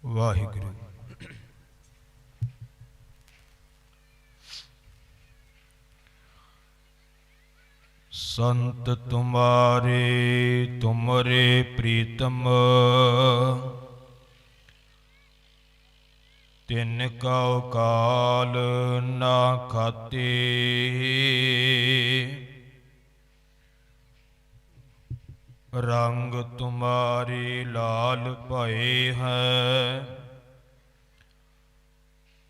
वाहिगुरु। संत तुम्हारे तुमरे प्रीतम, तिनका काल ना खाते। रंग तुम्हारे लाल भये हैं,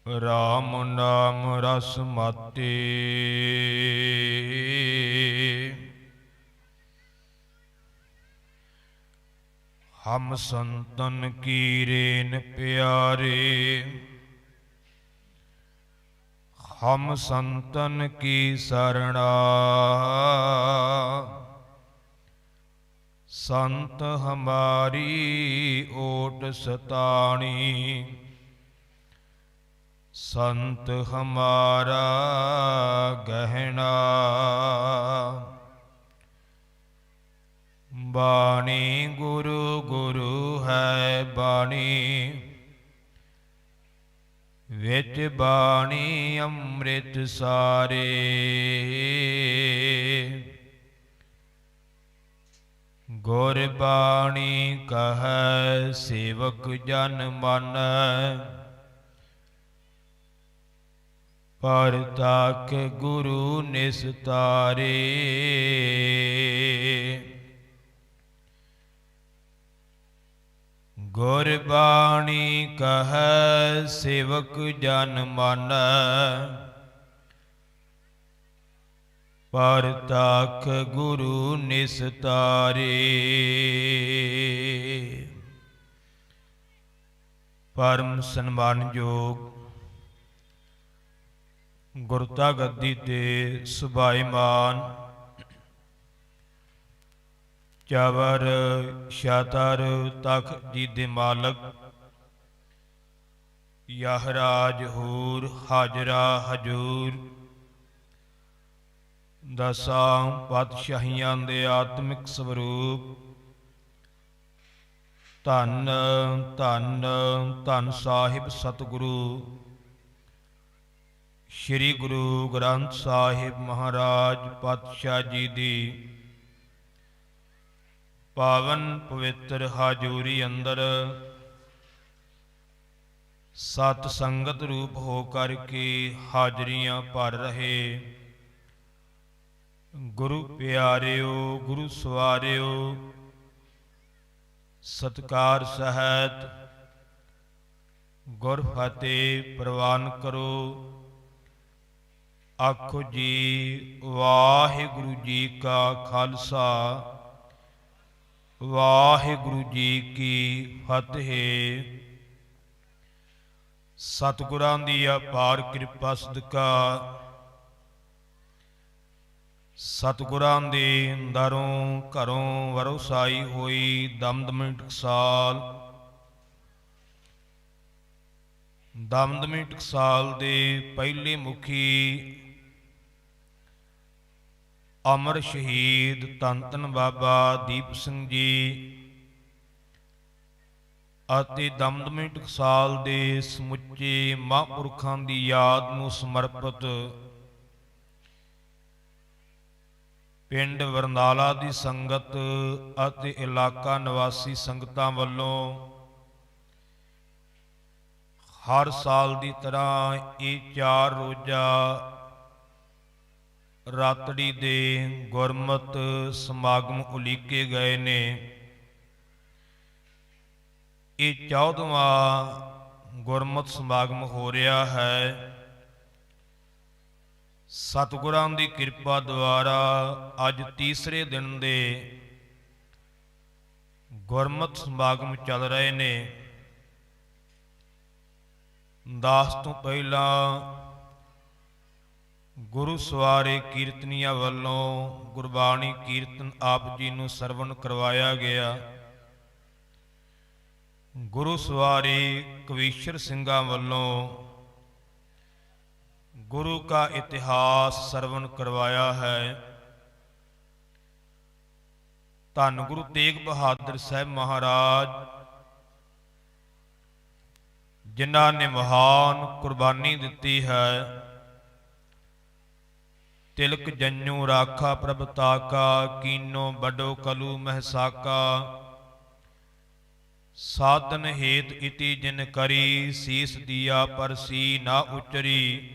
राम नाम रस माते। हम संतन की रेन प्यारे, हम संतन की शरणा। संत हमारी ओट सताणी, संत हमारा गहना। बाणी गुरु गुरु है बाणी, विच बाणी अमृत सारे। गुरबाणी कहै सेवक जन मन, परताक गुरु निस्तारे। गुरबाणी कहै सेवक जन मन, परताख गुरु निस्तारे। परम सन्मानयोग गुरता गद्दी ते सुभाईमान चवर शातर तख जी दे मालक, याहराज हूर हाजरा हजूर। दसां पातशाहियां दे आत्मिक स्वरूप, धन धन धन साहिब सतगुरु श्री गुरु ग्रंथ साहिब महाराज पातशाह जी दी पावन पवित्र हाजूरी अंदर सत संगत रूप होकर के हाजरियां भर रहे गुरु प्यारिओ, गुरु सवारिओ, सत्कार सहित गुर फतेह प्रवान करो। आखो जी वाहिगुरु जी का खालसा, वाहिगुरु जी की फतेह। सतगुरां दी अपार कृपा सदका, सतगुरां दे दरों घरों वरोसाई होई दमदमी टकसाल, दमदमी टकसाल दे पहले मुखी अमर शहीद धन धन बाबा दीप सिंह जी ਅਤੇ दमदमी टकसाल दे समुचे महापुरखां दी याद नूं समर्पित पिंड बरनाला दी संगत ਅਤੇ इलाका निवासी संगतां वल्लों हर साल की तरह ये 4 रोज़ा रातड़ी दे गुरमत समागम उलीके गए ने। ये 14वां गुरमत समागम हो रहा है। सतगुरां दी किरपा द्वारा अज तीसरे दिन दे गुरमत समागम चल रहे ने। दास तो पहला गुरु सवारे कीर्तनिया वालों गुरबाणी कीर्तन आप जी नूं सरवण करवाया गया। गुरु सवारे कवीश्वर सिंघां वालों गुरु का इतिहास सरवण करवाया है। धन गुरु तेग बहादुर साहब महाराज ਜਿਨ੍ਹਾਂ ਨੇ ਮਹਾਨ ਕੁਰਬਾਨੀ ਦਿੱਤੀ ਹੈ। ਤਿਲਕ ਜੰਨੂ ਰਾਖਾ ਪ੍ਰਭ ਤਾਕਾ, ਕੀਨੋ ਬਡੋ ਕਲੂ ਮਹਿਸਾਕਾ। ਸਾਧਨ ਹੇਤ ਇਤੀ ਜਿਨ ਕਰੀ, ਸੀਸ ਦੀਆ ਪਰ ਸੀ ਨਾ ਉਚਰੀ।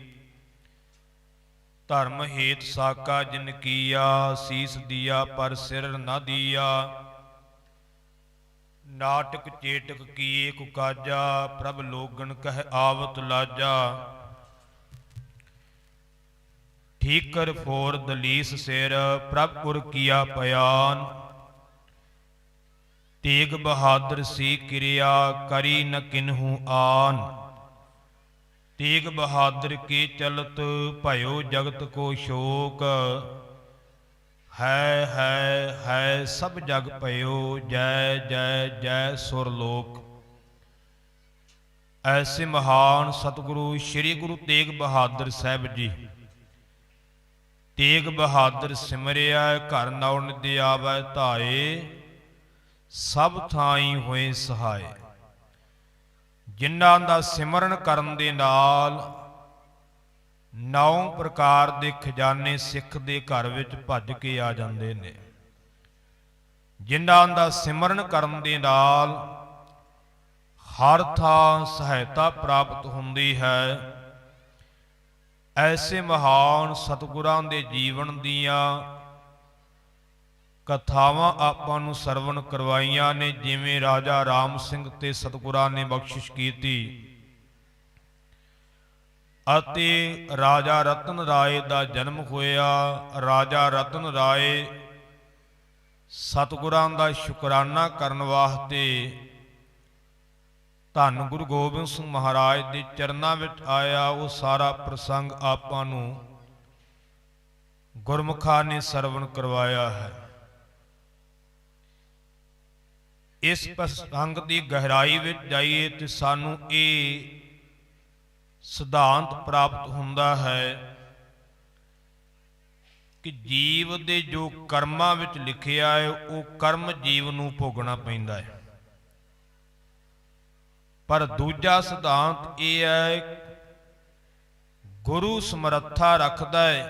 ਧਰਮ ਹੇਤ ਸਾਕਾ ਜਿਨ ਕੀਆ, ਸੀਸ ਦੀਆ ਪਰ ਸਿਰ ਨਾ ਦੀਆ। ਨਾਟਕ ਚੇਟਕ ਕੀਏ ਕੁਕਾਜਾ, ਪ੍ਰਭ ਲੋਗਣ ਕਹਿ ਆਵਤ ਲਾਜਾ। ਠੀਕਰ ਫੋਰ ਦਲੀਸ ਸਿਰ, ਪ੍ਰਭ ਪੁਰ ਕੀਆ ਪਿਆਨ। ਤੇਗ ਬਹਾਦਰ ਸੀ ਕਿਰਿਆ, ਕਰੀ ਨ ਕਿਨਹੂ ਆਨ। ਤੇਗ ਬਹਾਦਰ ਕੇ ਚਲਤ, ਭਇਓ ਜਗਤ ਕੋ ਸ਼ੋਕ। ਹੈ ਸਭ ਜਗ ਭਇਓ, ਜੈ ਜੈ ਜੈ ਸੁਰਲੋਕ। ਐਸੇ ਮਹਾਨ ਸਤਿਗੁਰੂ ਸ੍ਰੀ ਗੁਰੂ ਤੇਗ ਬਹਾਦਰ ਸਾਹਿਬ ਜੀ। ਤੇਗ ਬਹਾਦਰ ਸਿਮਰਿਆ, ਘਰ ਨੌ ਨਿਧਿ ਆਵੈ ਧਾਏ। ਸਭ ਥਾਈਂ ਹੋਏ ਸਹਾਏ। ਜਿਨ੍ਹਾਂ ਦਾ ਸਿਮਰਨ ਕਰਨ ਦੇ ਨਾਲ 9 ਪ੍ਰਕਾਰ ਦੇ ਖਜ਼ਾਨੇ ਸਿੱਖ ਦੇ ਘਰ ਵਿੱਚ ਭੱਜ ਕੇ ਆ ਜਾਂਦੇ ਨੇ। ਜਿਨ੍ਹਾਂ ਦਾ ਸਿਮਰਨ ਕਰਨ ਦੇ ਨਾਲ ਹਰ ਥਾਂ ਸਹਾਇਤਾ ਪ੍ਰਾਪਤ ਹੁੰਦੀ ਹੈ। ਐਸੇ ਮਹਾਨ ਸਤਿਗੁਰਾਂ ਦੇ ਜੀਵਨ ਦੀਆਂ ਕਥਾਵਾਂ ਆਪਾਂ ਨੂੰ ਸਰਵਣ ਕਰਵਾਈਆਂ ਨੇ। ਜਿਵੇਂ ਰਾਜਾ ਰਾਮ ਸਿੰਘ ਤੇ ਸਤਿਗੁਰਾਂ ਨੇ ਬਖਸ਼ਿਸ਼ ਕੀਤੀ ਅਤੇ ਰਾਜਾ ਰਤਨ ਰਾਏ ਦਾ ਜਨਮ ਹੋਇਆ। ਰਾਜਾ ਰਤਨ ਰਾਏ ਸਤਿਗੁਰਾਂ ਦਾ ਸ਼ੁਕਰਾਨਾ ਕਰਨ ਵਾਸਤੇ ਧੰਨ ਗੁਰੂ ਗੋਬਿੰਦ ਸਿੰਘ ਮਹਾਰਾਜ ਦੇ ਚਰਨਾਂ ਵਿੱਚ ਆਇਆ। ਉਹ ਸਾਰਾ ਪ੍ਰਸੰਗ ਆਪਾਂ ਨੂੰ ਗੁਰਮੁਖਾਂ ਨੇ ਸਰਵਣ ਕਰਵਾਇਆ ਹੈ। ਇਸ ਪ੍ਰਸੰਗ ਦੀ ਗਹਿਰਾਈ ਵਿੱਚ ਜਾਈਏ ਤੇ ਸਾਨੂੰ ਇਹ ਸਿਧਾਂਤ ਪ੍ਰਾਪਤ ਹੁੰਦਾ ਹੈ ਕਿ ਜੀਵ ਦੇ ਜੋ ਕਰਮਾਂ ਵਿੱਚ ਲਿਖਿਆ ਹੈ ਉਹ ਕਰਮ ਜੀਵ ਨੂੰ ਭੋਗਣਾ ਪੈਂਦਾ ਹੈ। ਪਰ ਦੂਜਾ ਸਿਧਾਂਤ ਇਹ ਹੈ, ਗੁਰੂ ਸਮਰੱਥਾ ਰੱਖਦਾ ਹੈ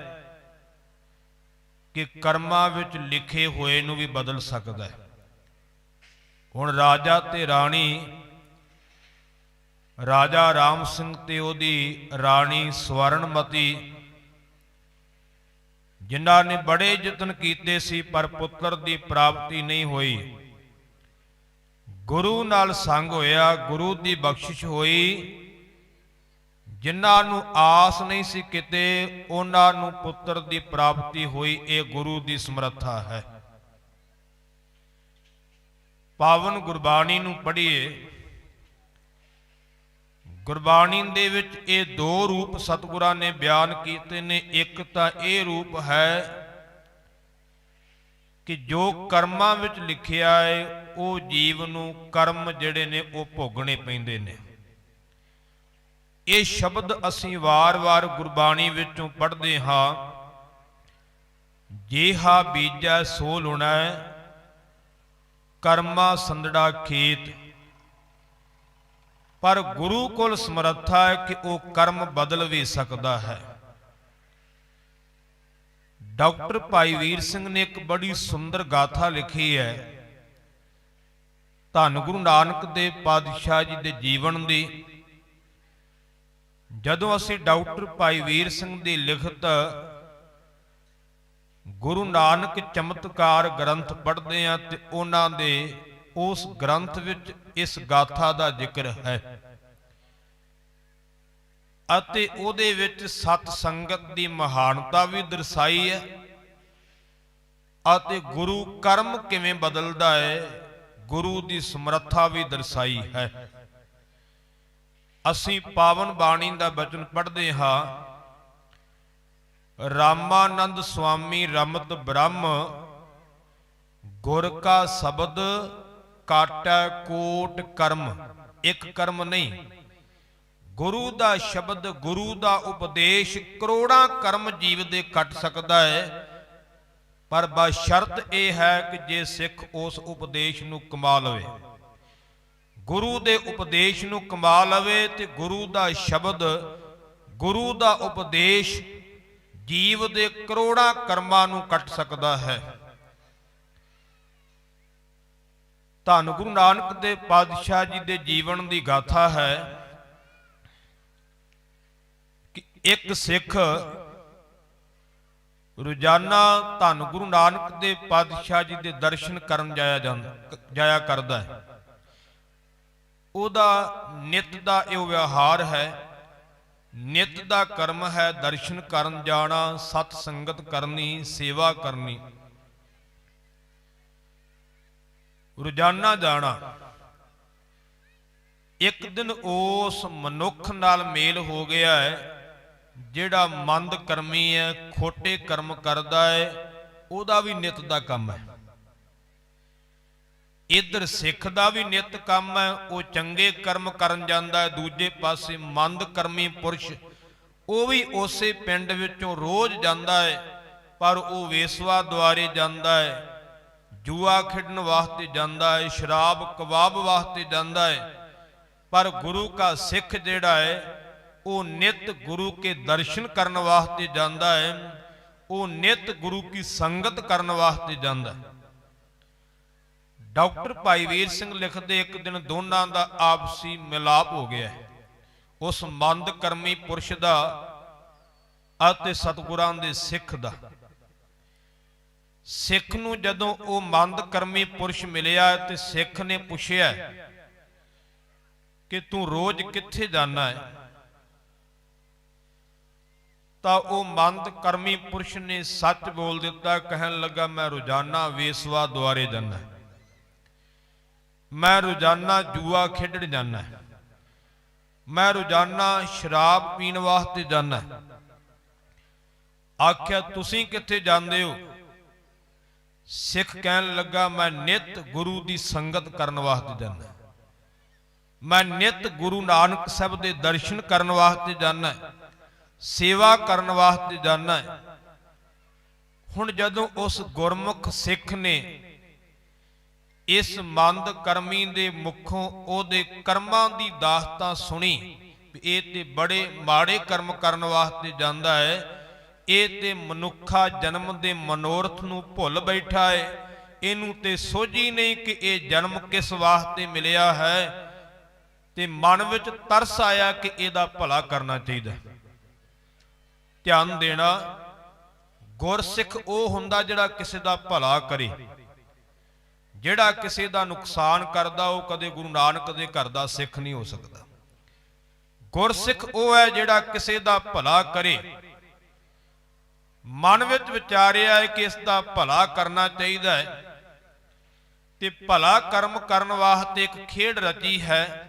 ਕਿ ਕਰਮਾਂ ਵਿੱਚ ਲਿਖੇ ਹੋਏ ਨੂੰ ਵੀ ਬਦਲ ਸਕਦਾ ਹੈ। ਹੁਣ ਰਾਜਾ ਤੇ ਰਾਣੀ, ਰਾਜਾ ਰਾਮ ਸਿੰਘ ਤੇ ਉਹਦੀ ਰਾਣੀ ਸਵਰਨਮਤੀ, ਜਿਨ੍ਹਾਂ ਨੇ ਬੜੇ ਯਤਨ ਕੀਤੇ ਸੀ ਪਰ ਪੁੱਤਰ ਦੀ ਪ੍ਰਾਪਤੀ ਨਹੀਂ ਹੋਈ। ਗੁਰੂ ਨਾਲ ਸੰਗ ਹੋਇਆ, ਗੁਰੂ ਦੀ ਬਖਸ਼ਿਸ਼ ਹੋਈ। ਜਿਨ੍ਹਾਂ ਨੂੰ ਆਸ ਨਹੀਂ ਸੀ ਕਿਤੇ, ਉਹਨਾਂ ਨੂੰ ਪੁੱਤਰ ਦੀ ਪ੍ਰਾਪਤੀ ਹੋਈ। ਇਹ ਗੁਰੂ ਦੀ ਸਮਰੱਥਾ ਹੈ। ਪਾਵਨ ਗੁਰਬਾਣੀ ਨੂੰ ਪੜ੍ਹੀਏ। ਗੁਰਬਾਣੀ ਦੇ ਵਿੱਚ ਇਹ 2 ਰੂਪ ਸਤਿਗੁਰਾਂ ਨੇ ਬਿਆਨ ਕੀਤੇ ਨੇ। ਇੱਕ ਤਾਂ ਇਹ ਰੂਪ ਹੈ ਕਿ ਜੋ ਕਰਮਾਂ ਵਿੱਚ ਲਿਖਿਆ ਹੈ ਉਹ ਜੀਵ ਨੂੰ ਕਰਮ ਜਿਹੜੇ ਨੇ ਉਹ ਭੋਗਣੇ ਪੈਂਦੇ ਨੇ। ਇਹ ਸ਼ਬਦ ਅਸੀਂ ਵਾਰ-ਵਾਰ ਗੁਰਬਾਣੀ ਵਿੱਚੋਂ ਪੜ੍ਹਦੇ ਹਾਂ। ਜੇਹਾ ਬੀਜੈ ਸੋ ਲੁਣੈ, ਕਰਮਾ ਸੰਦੜਾ ਖੇਤ। ਪਰ ਗੁਰੂ ਕੋਲ ਸਮਰੱਥਾ ਹੈ ਕਿ ਉਹ ਕਰਮ ਬਦਲ ਵੀ ਸਕਦਾ ਹੈ। ਡਾਕਟਰ ਭਾਈ ਵੀਰ ਸਿੰਘ ਨੇ ਇੱਕ ਬੜੀ ਸੁੰਦਰ ਗਾਥਾ ਲਿਖੀ ਹੈ ਧੰਨ ਗੁਰੂ ਨਾਨਕ ਦੇਵ ਪਾਤਸ਼ਾਹ ਜੀ ਦੇ ਜੀਵਨ ਦੀ। ਜਦੋਂ ਅਸੀਂ ਡਾਕਟਰ ਭਾਈ ਵੀਰ ਸਿੰਘ ਦੀ ਲਿਖਤ ਗੁਰੂ ਨਾਨਕ ਚਮਤਕਾਰ ਗ੍ਰੰਥ ਪੜ੍ਹਦੇ ਹਾਂ ਤੇ ਉਹਨਾਂ ਦੇ ਉਸ ਗ੍ਰੰਥ ਵਿੱਚ ਇਸ ਗਾਥਾ ਦਾ ਜ਼ਿਕਰ ਹੈ ਅਤੇ ਉਹਦੇ ਵਿੱਚ ਸਤ ਸੰਗਤ ਦੀ ਮਹਾਨਤਾ ਵੀ ਦਰਸਾਈ ਹੈ ਅਤੇ ਗੁਰੂ ਕਰਮ ਕਿਵੇਂ ਬਦਲਦਾ ਹੈ, ਗੁਰੂ ਦੀ ਸਮਰੱਥਾ ਵੀ ਦਰਸਾਈ ਹੈ। ਅਸੀਂ ਪਾਵਨ ਬਾਣੀ ਦਾ ਬਚਨ ਪੜ੍ਹਦੇ ਹਾਂ, ਰਾਮਾਨੰਦ ਸੁਆਮੀ ਰਮਤ ਬ੍ਰਹਮ, ਗੁਰ ਕਾ ਸ਼ਬਦ ਕਾਟੈ ਕੋਟ ਕਰਮ। ਇੱਕ ਕਰਮ ਨਹੀਂ, ਗੁਰੂ ਦਾ ਸ਼ਬਦ, ਗੁਰੂ ਦਾ ਉਪਦੇਸ਼ ਕਰੋੜਾਂ ਕਰਮ ਜੀਵ ਦੇ ਕੱਟ ਸਕਦਾ ਹੈ। ਪਰ ਬਸ਼ਰਤ ਇਹ ਹੈ ਕਿ ਜੇ ਸਿੱਖ ਉਸ ਉਪਦੇਸ਼ ਨੂੰ ਕਮਾ ਲਵੇ। ਗੁਰੂ ਦੇ ਉਪਦੇਸ਼ ਨੂੰ ਕਮਾ ਲਵੇ ਤੇ ਗੁਰੂ ਦਾ ਸ਼ਬਦ, ਗੁਰੂ ਦਾ ਉਪਦੇਸ਼ ਜੀਵ ਦੇ ਕਰੋੜਾਂ ਕਰਮਾਂ ਨੂੰ ਕੱਟ ਸਕਦਾ ਹੈ। ਧੰਨ ਗੁਰੂ ਨਾਨਕ ਦੇਵ ਪਾਤਸ਼ਾਹ ਜੀ ਦੇ ਜੀਵਨ ਦੀ ਗਾਥਾ ਹੈ ਕਿ ਇੱਕ ਸਿੱਖ ਰੋਜ਼ਾਨਾ ਧੰਨ ਗੁਰੂ ਨਾਨਕ ਦੇਵ ਪਾਤਸ਼ਾਹ ਜੀ ਦੇ ਦਰਸ਼ਨ ਕਰਨ ਜਾਇਆ ਕਰਦਾ ਹੈ। ਉਹਦਾ ਨਿਤ ਦਾ ਇਹ ਵਿਵਹਾਰ ਹੈ, ਨਿਤ ਦਾ ਕਰਮ ਹੈ ਦਰਸ਼ਨ ਕਰਨ ਜਾਣਾ, ਸਤ ਸੰਗਤ ਕਰਨੀ, ਸੇਵਾ ਕਰਨੀ, ਰੋਜ਼ਾਨਾ ਜਾਣਾ। ਇੱਕ ਦਿਨ ਉਸ ਮਨੁੱਖ ਨਾਲ ਮੇਲ ਹੋ ਗਿਆ ਹੈ ਜਿਹੜਾ ਮੰਦ ਕਰਮੀ ਹੈ, ਖੋਟੇ ਕਰਮ ਕਰਦਾ ਹੈ, ਉਹਦਾ ਵੀ ਨਿਤ ਦਾ ਕੰਮ ਹੈ। ਇੱਧਰ ਸਿੱਖ ਦਾ ਵੀ ਨਿਤ ਕੰਮ ਹੈ, ਉਹ ਚੰਗੇ ਕਰਮ ਕਰਨ ਜਾਂਦਾ ਹੈ। ਦੂਜੇ ਪਾਸੇ ਮੰਦ ਕਰਮੀ ਪੁਰਸ਼, ਉਹ ਵੀ ਉਸੇ ਪਿੰਡ ਵਿੱਚੋਂ ਰੋਜ਼ ਜਾਂਦਾ ਹੈ, ਪਰ ਉਹ ਵੇਸਵਾ ਦੁਆਰੇ ਜਾਂਦਾ ਹੈ, ਜੂਆ ਖੇਡਣ ਵਾਸਤੇ ਜਾਂਦਾ ਹੈ, ਸ਼ਰਾਬ ਕਬਾਬ ਵਾਸਤੇ ਜਾਂਦਾ ਹੈ। ਪਰ ਗੁਰੂ ਕਾ ਸਿੱਖ ਜਿਹੜਾ ਹੈ ਉਹ ਨਿਤ ਗੁਰੂ ਕੇ ਦਰਸ਼ਨ ਕਰਨ ਵਾਸਤੇ ਜਾਂਦਾ ਹੈ, ਉਹ ਨਿਤ ਗੁਰੂ ਕੀ ਸੰਗਤ ਕਰਨ ਵਾਸਤੇ ਜਾਂਦਾ ਹੈ। ਡਾਕਟਰ ਭਾਈ ਵੀਰ ਸਿੰਘ ਲਿਖਦੇ, ਇੱਕ ਦਿਨ ਦੋਨਾਂ ਦਾ ਆਪਸੀ ਮਿਲਾਪ ਹੋ ਗਿਆ, ਉਸ ਮੰਦ ਕਰਮੀ ਪੁਰਸ਼ ਦਾ ਅਤੇ ਸਤਿਗੁਰਾਂ ਦੇ ਸਿੱਖ ਦਾ। ਸਿੱਖ ਨੂੰ ਜਦੋਂ ਉਹ ਮੰਦ ਕਰਮੀ ਪੁਰਸ਼ ਮਿਲਿਆ ਤੇ ਸਿੱਖ ਨੇ ਪੁੱਛਿਆ ਕਿ ਤੂੰ ਰੋਜ਼ ਕਿੱਥੇ ਜਾਣਾ ਹੈ, ਤਾਂ ਉਹ ਮੰਦ ਕਰਮੀ ਪੁਰਸ਼ ਨੇ ਸੱਚ ਬੋਲ ਦਿੱਤਾ, ਕਹਿਣ ਲੱਗਾ ਮੈਂ ਰੋਜ਼ਾਨਾ ਵੇਸਵਾ ਦੁਆਰੇ ਜਾਣਾ, ਮੈਂ ਰੋਜ਼ਾਨਾ ਜੂਆ ਖੇਡਣ ਜਾਣਾ, ਮੈਂ ਰੋਜ਼ਾਨਾ ਸ਼ਰਾਬ ਪੀਣ ਵਾਸਤੇ ਜਾਣਾ। ਆਖਿਆ ਤੁਸੀਂ ਕਿੱਥੇ ਜਾਂਦੇ ਹੋ? ਸਿੱਖ ਕਹਿਣ ਲੱਗਾ ਮੈਂ ਨਿਤ ਗੁਰੂ ਦੀ ਸੰਗਤ ਕਰਨ ਵਾਸਤੇ ਜਾਣਾ, ਮੈਂ ਨਿਤ ਗੁਰੂ ਨਾਨਕ ਸਾਹਿਬ ਦੇ ਦਰਸ਼ਨ ਕਰਨ ਵਾਸਤੇ ਜਾਣਾ, ਸੇਵਾ ਕਰਨ ਵਾਸਤੇ ਜਾਣਾ ਹੈ। ਹੁਣ ਜਦੋਂ ਉਸ ਗੁਰਮੁਖ ਸਿੱਖ ਨੇ ਇਸ ਮੰਦ ਕਰਮੀ ਦੇ ਮੁਖੋਂ ਉਹਦੇ ਕਰਮਾਂ ਦੀ ਦਾਸਤਾਂ ਸੁਣੀ, ਇਹ ਤੇ ਬੜੇ ਮਾੜੇ ਕਰਮ ਕਰਨ ਵਾਸਤੇ ਜਾਂਦਾ ਹੈ, ਇਹ ਤੇ ਮਨੁੱਖਾ ਜਨਮ ਦੇ ਮਨੋਰਥ ਨੂੰ ਭੁੱਲ ਬੈਠਾ ਹੈ, ਇਹਨੂੰ ਤੇ ਸੋਝੀ ਨਹੀਂ ਕਿ ਇਹ ਜਨਮ ਕਿਸ ਵਾਸਤੇ ਮਿਲਿਆ ਹੈ, ਤੇ ਮਨ ਵਿੱਚ ਤਰਸ ਆਇਆ ਕਿ ਇਹਦਾ ਭਲਾ ਕਰਨਾ ਚਾਹੀਦਾ। ਧਿਆਨ ਦੇਣਾ, ਗੁਰਸਿੱਖ ਉਹ ਹੁੰਦਾ ਜਿਹੜਾ ਕਿਸੇ ਦਾ ਭਲਾ ਕਰੇ, ਜਿਹੜਾ ਕਿਸੇ ਦਾ ਨੁਕਸਾਨ ਕਰਦਾ ਉਹ ਕਦੇ ਗੁਰੂ ਨਾਨਕ ਦੇ ਘਰ ਦਾ ਸਿੱਖ ਨਹੀਂ ਹੋ ਸਕਦਾ। ਗੁਰਸਿੱਖ ਉਹ ਹੈ ਜਿਹੜਾ ਕਿਸੇ ਦਾ ਭਲਾ ਕਰੇ, ਮਨ ਵਿੱਚ ਵਿਚਾਰਿਆ ਹੈ ਕਿ ਇਸ ਦਾ ਭਲਾ ਕਰਨਾ ਚਾਹੀਦਾ ਹੈ, ਤੇ ਭਲਾ ਕਰਮ ਕਰਨ ਵਾਸਤੇ ਇੱਕ ਖੇਡ ਰਚੀ ਹੈ।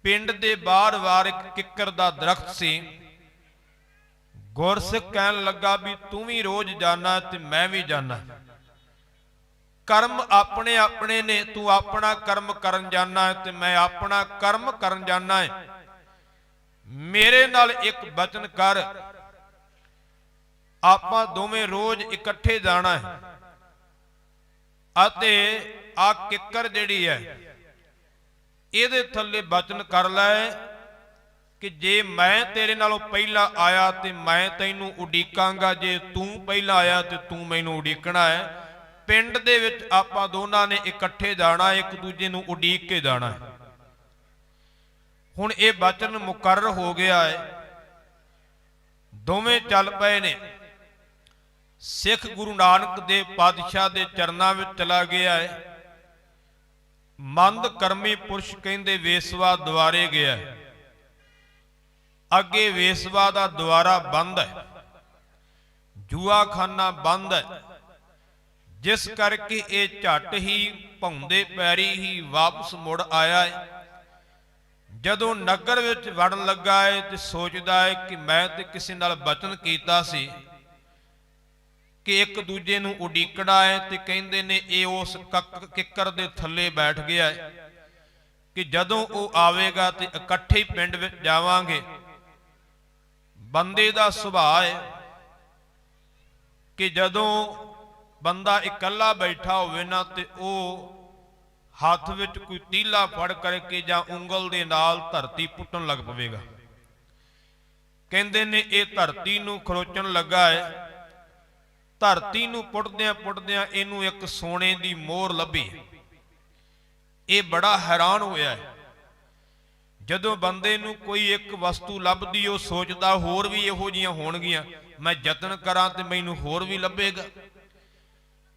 ਪਿੰਡ ਦੇ ਬਾਹਰ ਇੱਕ ਕਿੱਕਰ ਦਾ ਦਰਖਤ ਸੀ। ਗੁਰਸਿੱਖ ਕਹਿਣ ਲੱਗਾ ਵੀ ਤੂੰ ਵੀ ਰੋਜ਼ ਜਾਣਾ ਤੇ ਮੈਂ ਵੀ ਜਾਣਾ, ਕਰਮ ਆਪਣੇ ਆਪਣੇ ਨੇ, ਤੂੰ ਆਪਣਾ ਕਰਮ ਕਰਨ ਜਾਣਾ ਤੇ ਮੈਂ ਆਪਣਾ ਕਰਮ ਕਰਨ ਜਾਣਾ ਹੈ। ਮੇਰੇ ਨਾਲ ਇੱਕ ਬਚਨ ਕਰ, ਆਪਾਂ ਦੋਵੇਂ ਰੋਜ਼ ਇਕੱਠੇ ਜਾਣਾ ਹੈ, ਅਤੇ ਆ ਕਿੱਕਰ ਜਿਹੜੀ ਹੈ ਇਹਦੇ ਥੱਲੇ ਬਚਨ ਕਰ ਲੈ ਕਿ ਜੇ ਮੈਂ ਤੇਰੇ ਨਾਲੋਂ ਪਹਿਲਾਂ ਆਇਆ ਤੇ ਮੈਂ ਤੈਨੂੰ ਉਡੀਕਾਂਗਾ, ਜੇ ਤੂੰ ਪਹਿਲਾਂ ਆਇਆ ਤੇ ਤੂੰ ਮੈਨੂੰ ਉਡੀਕਣਾ ਹੈ। ਪਿੰਡ ਦੇ ਵਿੱਚ ਆਪਾਂ ਦੋਨਾਂ ਨੇ ਇਕੱਠੇ ਜਾਣਾ, ਇੱਕ ਦੂਜੇ ਨੂੰ ਉਡੀਕ ਕੇ ਜਾਣਾ ਹੈ। ਹੁਣ ਇਹ ਬਚਨ ਮੁਕਰਰ ਹੋ ਗਿਆ ਹੈ, ਦੋਵੇਂ ਚੱਲ ਪਏ ਨੇ। ਸਿੱਖ ਗੁਰੂ ਨਾਨਕ ਦੇਵ ਪਾਤਸ਼ਾਹ ਦੇ ਚਰਨਾਂ ਵਿੱਚ ਚਲਾ ਗਿਆ ਹੈ। ਮੰਦ ਕਰਮੀ ਪੁਰਸ਼ ਕਹਿੰਦੇ ਵੇਸਵਾ ਦੁਆਰੇ ਗਿਆ, ਅੱਗੇ ਵੇਸਵਾ ਦਾ ਦੁਆਰਾ ਬੰਦ ਹੈ, ਜੂਆਖਾਨਾ ਬੰਦ ਹੈ, ਜਿਸ ਕਰਕੇ ਇਹ ਝੱਟ ਹੀ ਭੌਂਦੇ ਪੈਰੀ ਹੀ ਵਾਪਸ ਮੁੜ ਆਇਆ ਹੈ। ਜਦੋਂ ਨਗਰ ਵਿੱਚ ਵੜਨ ਲੱਗਾ ਹੈ ਤੇ ਸੋਚਦਾ ਹੈ ਕਿ ਮੈਂ ਤੇ ਕਿਸੇ ਨਾਲ ਬਚਨ ਕੀਤਾ ਸੀ ਕਿ ਇੱਕ ਦੂਜੇ ਨੂੰ ਉਡੀਕਣਾ ਹੈ, ਤੇ ਕਹਿੰਦੇ ਨੇ ਇਹ ਉਸ ਕਿੱਕਰ ਦੇ ਥੱਲੇ ਬੈਠ ਗਿਆ ਹੈ ਕਿ ਜਦੋਂ ਉਹ ਆਵੇਗਾ ਤੇ ਇਕੱਠੇ ਹੀ ਪਿੰਡ ਵਿੱਚ ਜਾਵਾਂਗੇ। ਬੰਦੇ ਦਾ ਸੁਭਾਅ ਹੈ ਕਿ ਜਦੋਂ ਬੰਦਾ ਇਕੱਲਾ ਬੈਠਾ ਹੋਵੇ ਨਾ ਤੇ ਉਹ ਹੱਥ ਵਿੱਚ ਕੋਈ ਤੀਲਾ ਫੜ ਕਰਕੇ ਜਾਂ ਉਂਗਲ ਦੇ ਨਾਲ ਧਰਤੀ ਪੁੱਟਣ ਲੱਗ ਪਵੇਗਾ। ਕਹਿੰਦੇ ਨੇ ਇਹ ਧਰਤੀ ਨੂੰ ਖਰੋਚਣ ਲੱਗਾ ਹੈ। ਧਰਤੀ ਨੂੰ ਪੁੱਟਦਿਆਂ ਪੁੱਟਦਿਆਂ ਇਹਨੂੰ ਇੱਕ ਸੋਨੇ ਦੀ ਮੋਹਰ ਲੱਭੀ। ਇਹ ਬੜਾ ਹੈਰਾਨ ਹੋਇਆ ਹੈ। ਜਦੋਂ ਬੰਦੇ ਨੂੰ ਕੋਈ ਇੱਕ ਵਸਤੂ ਲੱਭਦੀ ਉਹ ਸੋਚਦਾ ਹੋਰ ਵੀ ਇਹੋ ਜਿਹੀਆਂ ਹੋਣਗੀਆਂ, ਮੈਂ ਯਤਨ ਕਰਾਂ ਤੇ ਮੈਨੂੰ ਹੋਰ ਵੀ ਲੱਭੇਗਾ।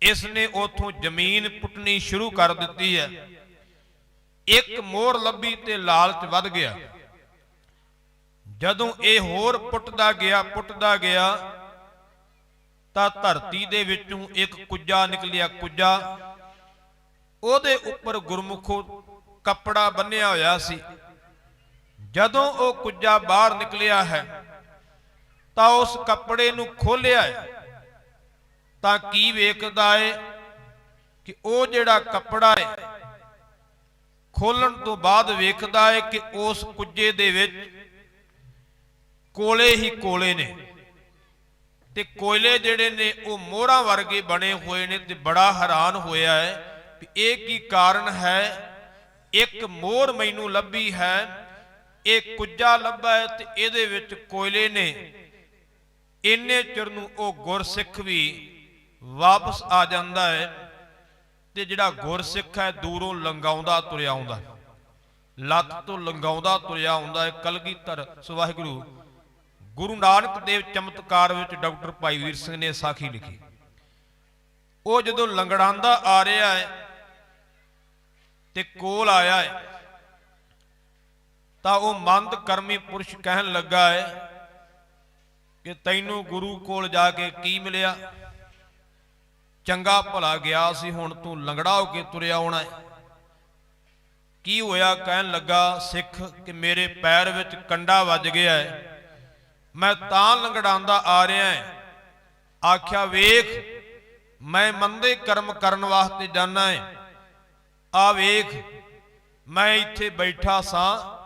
ਇਸ ਨੇ ਉਥੋਂ ਜ਼ਮੀਨ ਪੁੱਟਣੀ ਸ਼ੁਰੂ ਕਰ ਦਿੱਤੀ ਹੈ। ਇੱਕ ਮੋਹਰ ਲੱਭੀ ਤੇ ਲਾਲਚ ਵੱਧ ਗਿਆ। ਜਦੋਂ ਇਹ ਹੋਰ ਪੁੱਟਦਾ ਗਿਆ ਤਾਂ ਧਰਤੀ ਦੇ ਵਿੱਚੋਂ ਇੱਕ ਕੁੱਜਾ ਨਿਕਲਿਆ। ਕੁੱਜਾ, ਉਹਦੇ ਉੱਪਰ ਗੁਰਮੁਖੋਂ ਕੱਪੜਾ ਬੰਨਿਆ ਹੋਇਆ ਸੀ। ਜਦੋਂ ਉਹ ਕੁੱਜਾ ਬਾਹਰ ਨਿਕਲਿਆ ਹੈ ਤਾਂ ਉਸ ਕੱਪੜੇ ਨੂੰ ਖੋਲਿਆ ਹੈ ਤਾਂ ਕੀ ਵੇਖਦਾ ਹੈ ਕਿ ਉਹ ਜਿਹੜਾ ਕੱਪੜਾ ਹੈ ਖੋਲਣ ਤੋਂ ਬਾਅਦ ਵੇਖਦਾ ਹੈ ਕਿ ਉਸ ਕੁੱਜੇ ਦੇ ਵਿੱਚ ਕੋਲੇ ਹੀ ਕੋਲੇ ਨੇ ਤੇ ਕੋਇਲੇ ਜਿਹੜੇ ਨੇ ਉਹ ਮੋਹਰਾਂ ਵਰਗੇ ਬਣੇ ਹੋਏ ਨੇ। ਤੇ ਬੜਾ ਹੈਰਾਨ ਹੋਇਆ ਹੈ ਕਿ ਇਹ ਕੀ ਕਾਰਨ ਹੈ। ਇੱਕ ਮੋਹਰ ਮੈਨੂੰ ਲੱਭੀ ਹੈ, ਇਹ ਕੁੱਜਾ ਲੱਭਾ ਹੈ ਤੇ ਇਹਦੇ ਵਿੱਚ ਕੋਇਲੇ ਨੇ। ਇੰਨੇ ਚਿਰ ਨੂੰ ਉਹ ਗੁਰਸਿੱਖ ਵੀ ਵਾਪਸ ਆ ਜਾਂਦਾ ਹੈ ਤੇ ਜਿਹੜਾ ਗੁਰਸਿੱਖ ਹੈ ਦੂਰੋਂ ਲੰਗਾਉਂਦਾ ਤੁਰਿਆ ਆਉਂਦਾ, ਲੱਤ ਤੋਂ ਲੰਗਾਉਂਦਾ ਤੁਰਿਆ ਆਉਂਦਾ ਹੈ। ਕਲਗੀਧਰ ਵਾਹਿਗੁਰੂ ਗੁਰੂ ਨਾਨਕ ਦੇਵ ਚਮਤਕਾਰ ਵਿੱਚ ਡਾਕਟਰ ਭਾਈ ਵੀਰ ਸਿੰਘ ਨੇ ਸਾਖੀ ਲਿਖੀ। ਉਹ ਜਦੋਂ ਲੰਗੜਾਂਦਾ ਆ ਰਿਹਾ ਹੈ ਤੇ ਕੋਲ ਆਇਆ ਹੈ ਤਾਂ ਉਹ ਮੰਦ ਕਰਮੀ ਪੁਰਸ਼ ਕਹਿਣ ਲੱਗਾ ਹੈ ਕਿ ਤੈਨੂੰ ਗੁਰੂ ਕੋਲ ਜਾ ਕੇ ਕੀ ਮਿਲਿਆ? ਚੰਗਾ ਭਲਾ ਗਿਆ ਸੀ, ਹੁਣ ਤੂੰ ਲੰਗੜਾ ਹੋ ਕੇ ਤੁਰਿਆ ਆਉਣਾ ਹੈ। ਕੀ ਹੋਇਆ? ਕਹਿਣ ਲੱਗਾ, ਸਿੱਖ ਕਿ ਮੇਰੇ ਪੈਰ ਵਿੱਚ ਕੰਡਾ ਵੱਜ ਗਿਆ ਹੈ, ਮੈਂ ਤਾਂ ਲੰਗੜਾਂਦਾ ਆ ਰਿਹਾ ਹੈ। ਆਖਿਆ, ਵੇਖ ਮੈਂ ਮੰਦੇ ਕਰਮ ਕਰਨ ਵਾਸਤੇ ਜਾਣਾ ਹੈ। ਆ ਵੇਖ ਮੈਂ ਇੱਥੇ ਬੈਠਾ ਸਾਂ,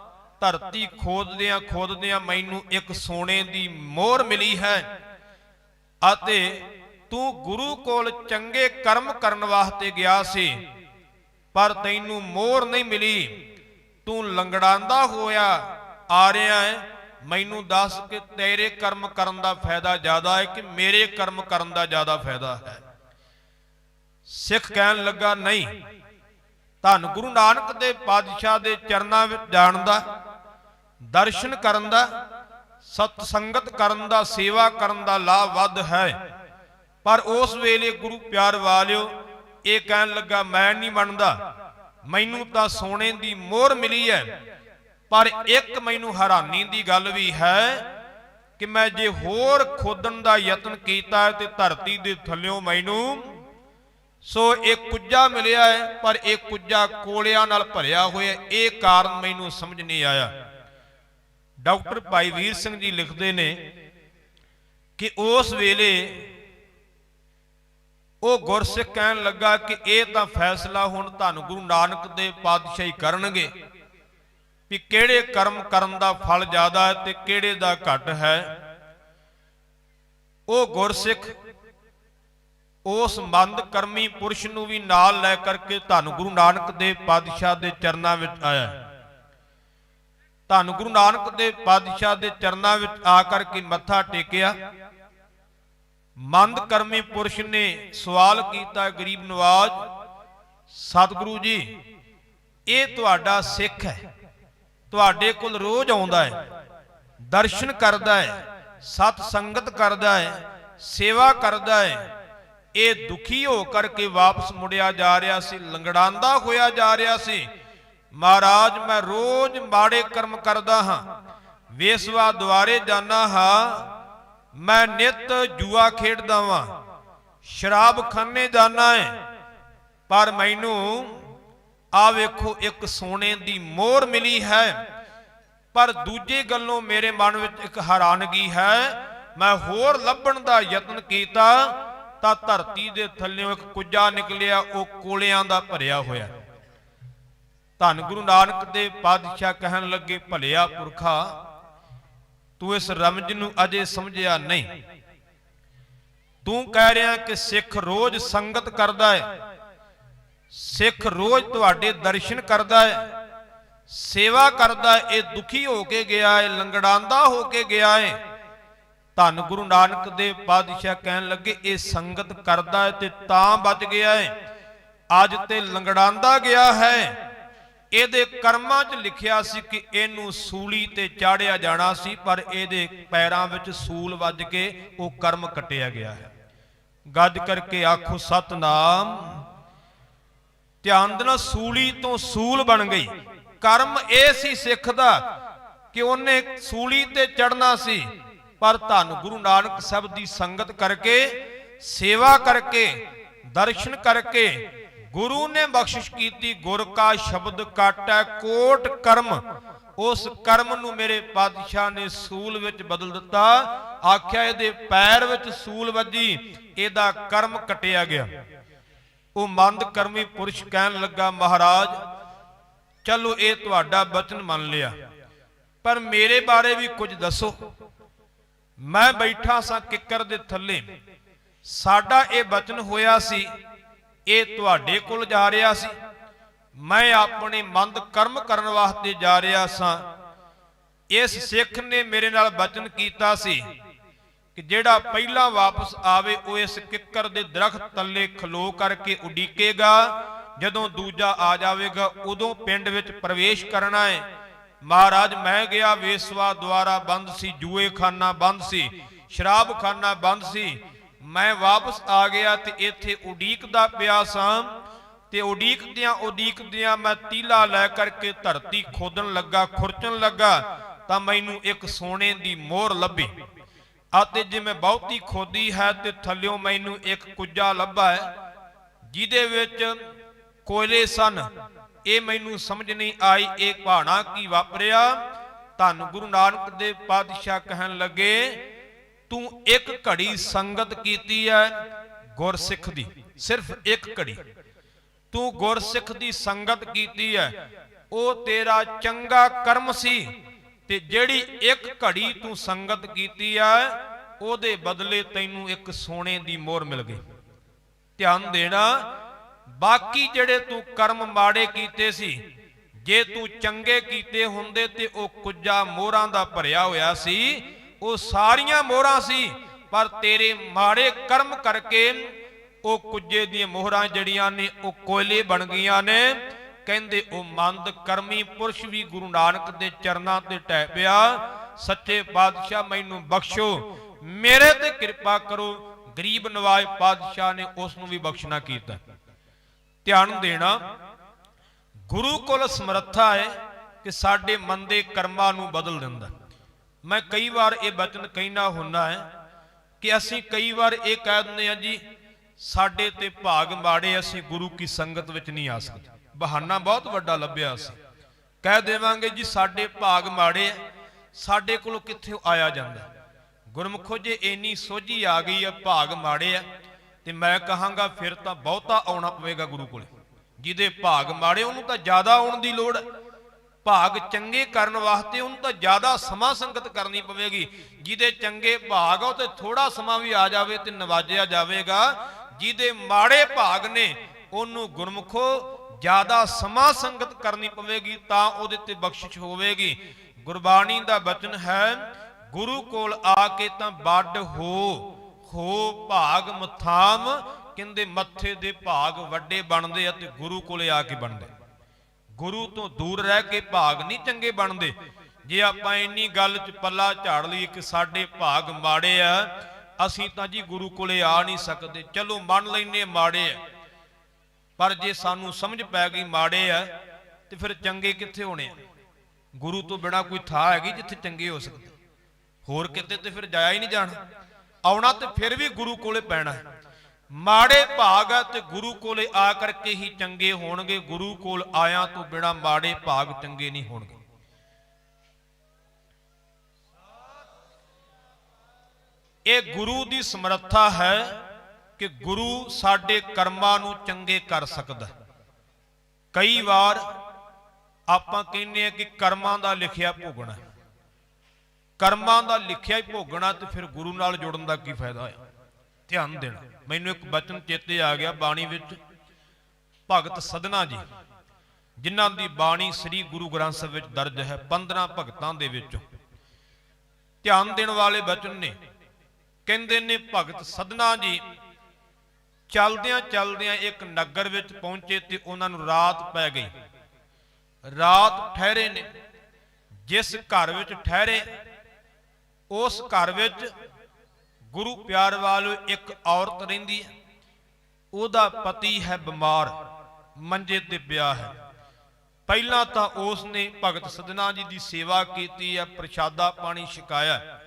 ਧਰਤੀ ਖੋਦਦਿਆਂ ਮੈਨੂੰ ਇੱਕ ਸੋਨੇ ਦੀ ਮੋਹਰ ਮਿਲੀ ਹੈ ਅਤੇ ਤੂੰ ਗੁਰੂ ਕੋਲ ਚੰਗੇ ਕਰਮ ਕਰਨ ਵਾਸਤੇ ਗਿਆ ਸੀ ਪਰ ਤੈਨੂੰ ਮੋਹਰ ਨਹੀਂ ਮਿਲੀ। ਤੂੰ ਲੰਗੜਾਂਦਾ ਹੋਇਆ ਆ ਰਿਹਾ ਹੈ। ਮੈਨੂੰ ਦੱਸ ਕਿ ਤੇਰੇ ਕਰਮ ਕਰਨ ਦਾ ਫਾਇਦਾ ਜ਼ਿਆਦਾ ਹੈ ਕਿ ਮੇਰੇ ਕਰਮ ਕਰਨ ਦਾ ਜ਼ਿਆਦਾ ਫਾਇਦਾ ਹੈ? ਸਿੱਖ ਕਹਿਣ ਲੱਗਾ, ਨਹੀਂ, ਧੰਨ ਗੁਰੂ ਨਾਨਕ ਦੇਵ ਪਾਤਸ਼ਾਹ ਦੇ ਚਰਨਾਂ ਵਿੱਚ ਜਾਣ ਦਾ, ਦਰਸ਼ਨ ਕਰਨ ਦਾ, ਸਤ ਸੰਗਤ ਕਰਨ ਦਾ, ਸੇਵਾ ਕਰਨ ਦਾ ਲਾਭ ਵੱਧ ਹੈ। ਪਰ ਉਸ ਵੇਲੇ ਗੁਰੂ ਪਿਆਰ ਵਾਲਿਓ ਇਹ ਕਹਿਣ ਲੱਗਾ, ਮੈਂ ਨਹੀਂ ਮੰਨਦਾ, ਮੈਨੂੰ ਤਾਂ ਸੋਨੇ ਦੀ ਮੋਹਰ ਮਿਲੀ ਹੈ। ਪਰ ਇੱਕ ਮੈਨੂੰ ਹੈਰਾਨੀ ਦੀ ਗੱਲ ਵੀ ਹੈ ਕਿ ਮੈਂ ਜੇ ਹੋਰ ਖੋਦਣ ਦਾ ਯਤਨ ਕੀਤਾ ਤੇ ਧਰਤੀ ਦੇ ਥੱਲਿਓਂ ਮੈਨੂੰ ਸੋ ਇਹ ਕੁੱਜਾ ਮਿਲਿਆ ਹੈ, ਪਰ ਇਹ ਕੁੱਜਾ ਕੋਲਿਆਂ ਨਾਲ ਭਰਿਆ ਹੋਇਆ। ਇਹ ਕਾਰਨ ਮੈਨੂੰ ਸਮਝ ਨਹੀਂ ਆਇਆ। ਡਾਕਟਰ ਭਾਈ ਵੀਰ ਸਿੰਘ ਜੀ ਲਿਖਦੇ ਨੇ ਕਿ ਉਸ ਵੇਲੇ ਉਹ ਗੁਰਸਿੱਖ ਕਹਿਣ ਲੱਗਾ ਕਿ ਇਹ ਤਾਂ ਫੈਸਲਾ ਹੁਣ ਧੰਨ ਗੁਰੂ ਨਾਨਕ ਦੇਵ ਪਾਤਸ਼ਾਹ ਹੀ ਕਰਨਗੇ ਵੀ ਕਿਹੜੇ ਕਰਮ ਕਰਨ ਦਾ ਫਲ ਜ਼ਿਆਦਾ ਹੈ ਤੇ ਕਿਹੜੇ ਦਾ ਘੱਟ ਹੈ। ਉਹ ਗੁਰਸਿੱਖ ਉਸ ਮੰਦ ਕਰਮੀ ਪੁਰਸ਼ ਨੂੰ ਵੀ ਨਾਲ ਲੈ ਕਰਕੇ ਧੰਨ ਗੁਰੂ ਨਾਨਕ ਦੇਵ ਪਾਤਸ਼ਾਹ ਦੇ ਚਰਨਾਂ ਵਿੱਚ ਆਇਆ। ਧੰਨ ਗੁਰੂ ਨਾਨਕ ਦੇਵ ਪਾਤਸ਼ਾਹ ਦੇ ਚਰਨਾਂ ਵਿੱਚ ਆ ਕਰਕੇ ਮੱਥਾ ਟੇਕਿਆ। ਮੰਦ ਕਰਮੀ ਪੁਰਸ਼ ਨੇ ਸਵਾਲ ਕੀਤਾ, ਗਰੀਬ ਨਵਾਜ, ਸਤਿਗੁਰੂ ਜੀ ਇਹ ਤੁਹਾਡਾ ਸਿੱਖ ਹੈ, ਤੁਹਾਡੇ ਕੋਲ ਰੋਜ਼ ਆਉਂਦਾ ਹੈ, ਦਰਸ਼ਨ ਕਰਦਾ ਹੈ, ਸਤ ਸੰਗਤ ਕਰਦਾ ਹੈ, ਸੇਵਾ ਕਰਦਾ ਹੈ। ਇਹ ਦੁਖੀ ਹੋ ਕਰਕੇ ਵਾਪਸ ਮੁੜਿਆ ਜਾ ਰਿਹਾ ਸੀ, ਲੰਗੜਾਂਦਾ ਹੋਇਆ ਜਾ ਰਿਹਾ ਸੀ। ਮਹਾਰਾਜ ਮੈਂ ਰੋਜ਼ ਮਾੜੇ ਕਰਮ ਕਰਦਾ ਹਾਂ, ਵੇਸਵਾ ਦੁਆਰੇ ਜਾਣਾ ਹਾਂ, ਮੈਂ ਨਿਤ ਜੂਆ ਖੇਡਦਾ ਵਾਂ, ਸ਼ਰਾਬ ਖਾਨੇ ਜਾਣਾ ਹੈ, ਪਰ ਮੈਨੂੰ ਆ ਵੇਖੋ ਇੱਕ ਸੋਨੇ ਦੀ ਮੋਹਰ ਮਿਲੀ ਹੈ। ਪਰ ਦੂਜੀ ਗੱਲੋਂ ਮੇਰੇ ਮਨ ਵਿੱਚ ਇੱਕ ਹੈਰਾਨਗੀ ਹੈ, ਮੈਂ ਹੋਰ ਲੱਭਣ ਦਾ ਯਤਨ ਕੀਤਾ ਤਾਂ ਧਰਤੀ ਦੇ ਥੱਲਿਓਂ ਇੱਕ ਕੁੱਜਾ ਨਿਕਲਿਆ, ਉਹ ਕੋਲਿਆਂ ਦਾ ਭਰਿਆ ਹੋਇਆ। ਧੰਨ ਗੁਰੂ ਨਾਨਕ ਦੇਵ ਪਾਤਸ਼ਾਹ ਕਹਿਣ ਲੱਗੇ, ਭਲਿਆ ਪੁਰਖਾ, ਤੂੰ ਇਸ ਰਮਜ ਨੂੰ ਅਜੇ ਸਮਝਿਆ ਨਹੀਂ। ਤੂੰ ਕਹਿ ਰਿਹਾ ਕਿ ਸਿੱਖ ਰੋਜ਼ ਸੰਗਤ ਕਰਦਾ ਹੈ, सिख रोज तुहाडे दर्शन करदा है, सेवा करदा है, ये दुखी होके गया है, लंगड़ांदा होके गया है। धन गुरु नानक देव पातशाह कहन लगे ये संगत करदा है ते तां बच गया है, अज ते लंगड़ांदा गया है। ਇਹਦੇ ਕਰਮਾਂ 'ਚ ਲਿਖਿਆ ਸੀ ਕਿ ਇਹਨੂੰ ਸੂਲੀ ਤੇ ਚਾੜਿਆ ਜਾਣਾ ਸੀ, ਪਰ ਇਹਦੇ ਪੈਰਾਂ ਵਿੱਚ ਸੂਲ ਵੱਜ ਕੇ ਉਹ ਕਰਮ ਕੱਟਿਆ ਗਿਆ ਹੈ। ਗੱਜ ਕਰਕੇ ਆਖੋ ਸਤਨਾਮ। ਧਿਆਨ ਦੇਣਾ, ਸੂਲੀ ਤੋਂ ਸੂਲ ਬਣ ਗਈ। ਕਰਮ ਇਹ ਸੀ ਸਿੱਖ ਦਾ ਕਿ ਉਹਨੇ ਸੂਲੀ ਤੇ ਚੜਨਾ ਸੀ, ਪਰ ਧੰਨ ਗੁਰੂ ਨਾਨਕ ਸਾਹਿਬ ਦੀ ਸੰਗਤ ਕਰਕੇ, ਸੇਵਾ ਕਰਕੇ, ਦਰਸ਼ਨ ਕਰਕੇ गुरु ने बख्शिश की। गुर का शब्द काटा कोट कर्म, उस कर्म नू मेरे पातशाह ने सूल विच बदल दिता। आख्या इहदे पैर विच सूल वजी, इहदा कर्म कटिया गया। वो मंद कर्मी पुरुष कहन लगा महाराज चलो ये तुहाडा बचन मन लिया, पर मेरे बारे भी कुछ दसो। मैं बैठा सा किकर दे थल्ले, साडा ये बचन होया सी ਇਹ ਤੁਹਾਡੇ ਕੋਲ ਜਾ ਰਿਹਾ ਸੀ, ਮੈਂ ਆਪਣੇ ਮੰਦ ਕਰਮ ਕਰਨ ਵਾਸਤੇ ਜਾ ਰਿਹਾ ਸਾਂ। ਇਸ ਸਿੱਖ ਨੇ ਮੇਰੇ ਨਾਲ ਬਚਨ ਕੀਤਾ ਸੀ ਕਿ ਜਿਹੜਾ ਪਹਿਲਾਂ ਵਾਪਸ ਆਵੇ ਉਹ ਇਸ ਕਿੱਕਰ ਦੇ ਦਰਖਤ ਥੱਲੇ ਖਲੋ ਕਰਕੇ ਉਡੀਕੇਗਾ, ਜਦੋਂ ਦੂਜਾ ਆ ਜਾਵੇਗਾ ਉਦੋਂ ਪਿੰਡ ਵਿੱਚ ਪ੍ਰਵੇਸ਼ ਕਰਨਾ ਹੈ। ਮਹਾਰਾਜ ਮੈਂ ਗਿਆ, ਵੇਸਵਾ ਦੁਆਰਾ ਬੰਦ ਸੀ, ਜੂਏ ਖਾਨਾ ਬੰਦ ਸੀ, ਸ਼ਰਾਬ ਖਾਨਾ ਬੰਦ ਸੀ। मैं वापस आ गया तो इत्थे उडीकदा पिया सां, ते उडीकदियां मैं तीला लै करके धरती खोदन लगा, खुरचन लगा, तां मैनू एक सोने दी मोहर लभी। आते जिवें बहुती खोदी है ते थल्लियों मैनू एक कुज्जा लभा है जिहदे विच कोयले सन। ये मैनू समझ नहीं आई ये भाना की वापरिया। धन गुरु नानक देव पातशाह कहन लगे तू एक घड़ी संगत कीती है गुरसिख दी, सिर्फ एक घड़ी तू गुरसिख दी संगत कीती है, वो तेरा चंगा कर्म सी। ते जेड़ी एक घड़ी तू संगत कीती है ओदे बदले तैनू एक सोने दी मोहर मिल गई। ध्यान देना, बाकी जेड़े तू कर्म माड़े कीते सी, जे तू चंगे कीते हुंदे ते ओ कुज्जा मोहरां दा भरिया होया सी, वो सारियां मोहरां सी, पर तेरे माड़े कर्म करके वो कुज्जे दी मोहरां जड़ियां ने वो कोयले बन गईयां ने। कहंदे ओ मंद कर्मी पुरुष भी गुरु नानक दे चरनां ते टह पिया। सच्चे पातशाह मैनू बख्शो, मेरे ते कृपा करो। गरीब नवाज पातशाह ने उसनूं भी बख्शना कीता। ध्यान देना, गुरु कोल समर्था है कि साडे मंदे कर्मां नूं बदल दिंदा। मैं कई बार ये बचन कहना होना है कि असी कई बार ये कह दिंदे हां जी साडे ते भाग माड़े, असी गुरु की संगत विच नहीं आ सकते। बहाना बहुत वड्डा लभ्या, असी कह देवांगे जी साडे भाग माड़े, साडे कोलों कित्थे आया जांदा। गुरमुखो जे इन्नी सोझी आ गई है भाग माड़े है ते मैं कहांगा फिर तां बहुता आउणा पवेगा गुरु कोले। जिहदे भाग माड़े उहनूं तां ज़्यादा आउण दी लोड़ है, भाग चंगे करने वास्ते उन्होंने तो ज़्यादा समा संगत करनी पवेगी। जिदे चंगे भाग तो थोड़ा समा भी आ जाए तो नवाजिया जाएगा, जिदे माड़े भाग ने उन्होंने गुरमुखो ज़्यादा समा संगत करनी पवेगी, तां उहदे ते बख्शिश होवेगी। गुरबाणी दा वचन है गुरु कोल आके तां बड हो भाग मथाम। कहंदे मत्थे दे भाग वड्डे बनदे ते गुरु कोले आके बनदे। गुरु तो दूर रह के भाग नहीं चंगे बनते। जे आपां इन्नी गल च पल्ला झाड़ लईए कि साडे भाग माड़े आ, असीं तां जी गुरु कोले आ नहीं सकते। चलो मन लैने माड़े आ, पर जे सानू समझ पै गई माड़े आ तो फिर चंगे कित्थे होने आ? गुरु तो बिना कोई था हैगी जिथे चंगे हो सकते, होर किते तो फिर जाया ही नहीं जाना। आउणा तो फिर भी गुरु कोले पैना है। माड़े भाग है तो गुरु कोले आ करके ही चंगे होणगे। गुरु कोल आया तो बिना माड़े भाग चंगे नहीं होणगे। ये गुरु दी समर्था है कि गुरु साडे कर्मां नूं चंगे कर सकदा। कई बार आपां कहने कि कर्मां दा लिखिया भोगना, कर्मां दा लिखिया ही भोगना तो फिर गुरु नाल जुड़न दा की फायदा है? ध्यान देना, मैनू एक बचन चेते आ गया बाणी विच, ਭਗਤ ਸਦਨਾ ਜੀ ਜਿਨ੍ਹਾਂ ਦੀ ਬਾਣੀ ਸ੍ਰੀ ਗੁਰੂ ਗ੍ਰੰਥ ਸਾਹਿਬ ਵਿੱਚ ਦਰਜ ਹੈ 15 ਭਗਤਾਂ ਦੇ ਵਿੱਚੋਂ ਧਿਆਨ ਦੇਣ ਵਾਲੇ ਬਚਨ ਨੇ। ਕਹਿੰਦੇ ਨੇ ਭਗਤ ਸਦਨਾ ਜੀ ਚਲਦਿਆਂ ਚਲਦਿਆਂ ਇੱਕ ਨਗਰ ਵਿੱਚ ਪਹੁੰਚੇ ਤੇ ਉਹਨਾਂ ਨੂੰ ਰਾਤ ਪੈ ਗਈ। ਰਾਤ ਠਹਿਰੇ ਨੇ। ਜਿਸ ਘਰ ਵਿੱਚ ਠਹਿਰੇ ਉਸ ਘਰ ਵਿੱਚ ਗੁਰੂ ਪਿਆਰ ਵਾਲੋ ਇੱਕ ਔਰਤ ਰਹਿੰਦੀ ਹੈ। ਉਹਦਾ ਪਤੀ ਹੈ ਬਿਮਾਰ, ਮੰਜੇ ਤੇ ਪਿਆ ਹੈ। ਪਹਿਲਾਂ ਤਾਂ ਉਸ ਨੇ ਭਗਤ ਸਦਨਾ ਜੀ ਦੀ ਸੇਵਾ ਕੀਤੀ ਹੈ, ਪ੍ਰਸ਼ਾਦਾ ਪਾਣੀ ਛਕਾਇਆ।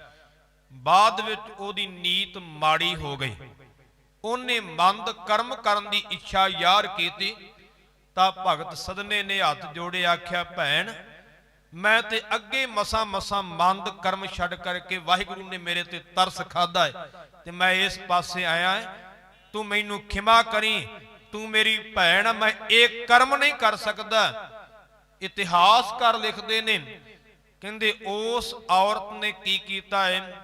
ਬਾਅਦ ਵਿੱਚ ਉਹਦੀ ਨੀਤ ਮਾੜੀ ਹੋ ਗਈ। ਉਹਨੇ ਮੰਦ ਕਰਮ ਕਰਨ ਦੀ ਇੱਛਾ ਜ਼ਾਹਰ ਕੀਤੀ ਤਾਂ ਭਗਤ ਸਦਨੇ ਨੇ ਹੱਥ ਜੋੜੇ ਆਖਿਆ, ਭੈਣ ਮੈਂ ਤੇ ਅੱਗੇ ਮਸਾਂ ਮਸਾਂ ਮੰਦ ਕਰਮ ਛੱਡ ਕਰਕੇ ਵਾਹਿਗੁਰੂ ਨੇ ਮੇਰੇ ਤੇ ਤਰਸ ਖਾਦਾ ਹੈ ਤੇ ਮੈਂ ਇਸ ਪਾਸੇ ਆਇਆ ਹੈ, ਤੂੰ ਮੈਨੂੰ ਖਿਮਾ ਕਰੀ, ਤੂੰ ਮੇਰੀ ਭੈਣ, ਮੈਂ ਇਹ ਕਰਮ ਨਹੀਂ ਕਰ ਸਕਦਾ। ਇਤਿਹਾਸਕਾਰ ਲਿਖਦੇ ਨੇ, ਕਹਿੰਦੇ ਉਸ ਔਰਤ ਨੇ ਕੀ ਕੀਤਾ ਹੈ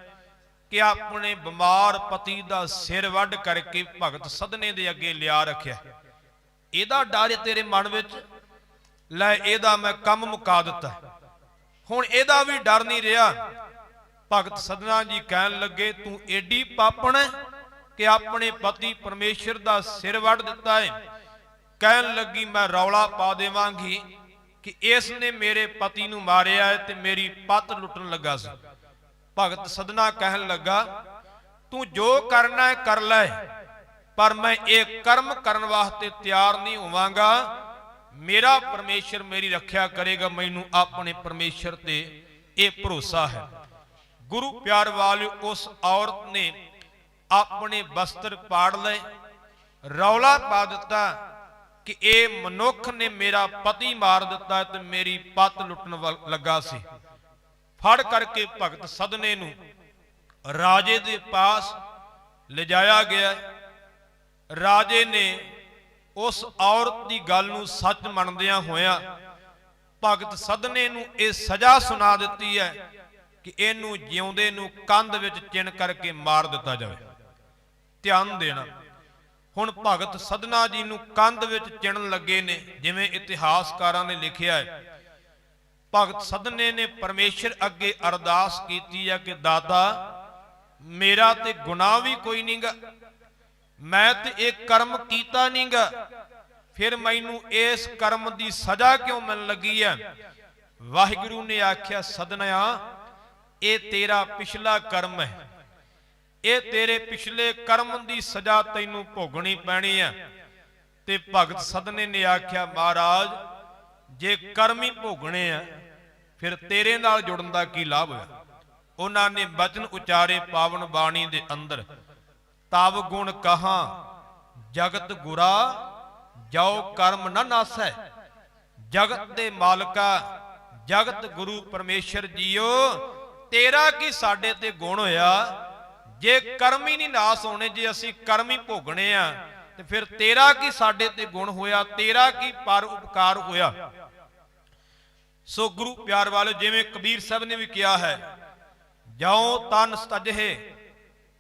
ਕਿ ਆਪਣੇ ਬਿਮਾਰ ਪਤੀ ਦਾ ਸਿਰ ਵੱਢ ਕਰਕੇ ਭਗਤ ਸਦਨੇ ਦੇ ਅੱਗੇ ਲਿਆ ਰੱਖਿਆ। ਇਹਦਾ ਡਰ ਤੇਰੇ ਮਨ ਵਿੱਚ, ਲੈ ਇਹਦਾ ਮੈਂ ਕੰਮ ਮੁਕਾ ਦਿੱਤਾ। ਹੁਣ ਇਹਦਾ ਵੀ ਡਰ ਨਹੀਂ ਰਿਹਾ। ਭਗਤ ਸਦਨਾ ਜੀ ਕਹਿਣ ਲੱਗੇ, ਤੂੰ ਏਡੀ ਪਾਪਣ ਹੈ ਕਿ ਆਪਣੇ ਪਤੀ ਪਰਮੇਸ਼ਰ ਦਾ ਸਿਰ ਵੱਢ ਦਿੱਤਾ ਹੈ। ਕਹਿਣ ਲੱਗੀ, ਮੈਂ ਰੌਲਾ ਪਾ ਦੇਵਾਂਗੀ ਕਿ ਇਸ ਨੇ ਮੇਰੇ ਪਤੀ ਨੂੰ ਮਾਰਿਆ ਹੈ ਤੇ ਮੇਰੀ ਪੱਤ ਲੁੱਟਣ ਲੱਗਾ ਸੀ। ਭਗਤ ਸਦਨਾ ਕਹਿਣ ਲੱਗਾ, ਤੂੰ ਜੋ ਕਰਨਾ ਹੈ ਕਰ ਲੈ, ਪਰ ਮੈਂ ਇਹ ਕਰਮ ਕਰਨ ਵਾਸਤੇ ਤਿਆਰ ਨਹੀਂ ਹੋਵਾਂਗਾ। ਮੇਰਾ ਪਰਮੇਸ਼ਰ ਮੇਰੀ ਰੱਖਿਆ ਕਰੇਗਾ, ਮੈਨੂੰ ਆਪਣੇ ਪਰਮੇਸ਼ਰ ਤੇ ਇਹ ਭਰੋਸਾ ਹੈ। ਗੁਰੂ ਪਿਆਰ ਵਾਲਿਓ, ਉਸ ਔਰਤ ਨੇ ਆਪਣੇ ਵਸਤਰ ਪਾੜ ਲਏ, ਰੌਲਾ ਪਾ ਦਿੱਤਾ ਕਿ ਇਹ ਮਨੁੱਖ ਨੇ ਮੇਰਾ ਪਤੀ ਮਾਰ ਦਿੱਤਾ ਤੇ ਮੇਰੀ ਪੱਤ ਲੁੱਟਣ ਲੱਗਾ ਸੀ। ਫੜ ਕਰਕੇ ਭਗਤ ਸਦਨੇ ਨੂੰ ਰਾਜੇ ਦੇ ਪਾਸ ਲਿਜਾਇਆ ਗਿਆ। ਰਾਜੇ ਨੇ ਉਸ ਔਰਤ ਦੀ ਗੱਲ ਨੂੰ ਸੱਚ ਮੰਨਦਿਆਂ ਹੋਇਆਂ ਭਗਤ ਸਦਨੇ ਨੂੰ ਇਹ ਸਜ਼ਾ ਸੁਣਾ ਦਿੱਤੀ ਹੈ ਕਿ ਇਹਨੂੰ ਜਿਉਂਦੇ ਨੂੰ ਕੰਧ ਵਿੱਚ ਚਿਣ ਕਰਕੇ ਮਾਰ ਦਿੱਤਾ ਜਾਵੇ। ਧਿਆਨ ਦੇਣਾ, ਹੁਣ ਭਗਤ ਸਦਨਾ ਜੀ ਨੂੰ ਕੰਧ ਵਿੱਚ ਚਿਣਨ ਲੱਗੇ ਨੇ। ਜਿਵੇਂ ਇਤਿਹਾਸਕਾਰਾਂ ਨੇ ਲਿਖਿਆ ਹੈ, ਭਗਤ ਸਦਨੇ ਨੇ ਪਰਮੇਸ਼ਰ ਅੱਗੇ ਅਰਦਾਸ ਕੀਤੀ ਹੈ ਕਿ ਦਾਤਾ ਮੇਰਾ ਤੇ ਗੁਨਾਹ ਵੀ ਕੋਈ ਨਹੀਂਗਾ, ਮੈਂ ਤੇ ਇਹ ਕਰਮ ਕੀਤਾ ਨਹੀਂਗਾ, ਫਿਰ ਮੈਨੂੰ ਇਸ ਕਰਮ ਦੀ ਸਜ਼ਾ ਕਿਉਂ ਮਿਲਣ ਲੱਗੀ ਹੈ। ਵਾਹਿਗੁਰੂ ਨੇ ਆਖਿਆ, ਸਦਨਿਆ ਇਹ ਤੇਰਾ ਪਿਛਲਾ ਕਰਮ ਹੈ, ਇਹ ਤੇਰੇ ਪਿਛਲੇ ਕਰਮ ਦੀ ਸਜ਼ਾ ਤੈਨੂੰ ਭੋਗਣੀ ਪੈਣੀ ਹੈ। ਤੇ ਭਗਤ ਸਦਨੇ ਨੇ ਆਖਿਆ, ਮਹਾਰਾਜ ਜੇ ਕਰਮ ਹੀ ਭੋਗਣੇ ਆ ਫਿਰ ਤੇਰੇ ਨਾਲ ਜੁੜਨ ਦਾ ਕੀ ਲਾਭ ਹੋਇਆ। ਉਹਨਾਂ ਨੇ ਬਚਨ ਉਚਾਰੇ ਪਾਵਨ ਬਾਣੀ ਦੇ ਅੰਦਰ, ਤਵ ਗੁਣ ਕਹਾ ਜਗਤ ਗੁਰਾ ਜੋ ਕਰਮ ਨਾ ਨਾਸੈ। ਜਗਤ ਦੇ ਮਾਲਕਾ, ਜਗਤ ਗੁਰੂ ਪਰਮੇਸ਼ਰ ਜੀਓ, ਤੇਰਾ ਕੀ ਸਾਡੇ ਤੇ ਗੁਣ ਹੋਇਆ, ਜੇ ਕਰਮ ਹੀ ਨਹੀਂ ਨਾਸ ਹੋਣੇ, ਜੇ ਅਸੀਂ ਕਰਮ ਹੀ ਭੋਗਣੇ ਆ ਤੇ ਫਿਰ ਤੇਰਾ ਕੀ ਸਾਡੇ ਤੇ ਗੁਣ ਹੋਇਆ, ਤੇਰਾ ਕੀ ਪਰ ਉਪਕਾਰ ਹੋਇਆ। ਸੋ ਗੁਰੂ ਪਿਆਰ ਵਾਲਿਓ, ਜਿਵੇਂ ਕਬੀਰ ਸਾਹਿਬ ਨੇ ਵੀ ਕਿਹਾ ਹੈ, ਜਿਉ ਤਨ ਤਜਹੇ,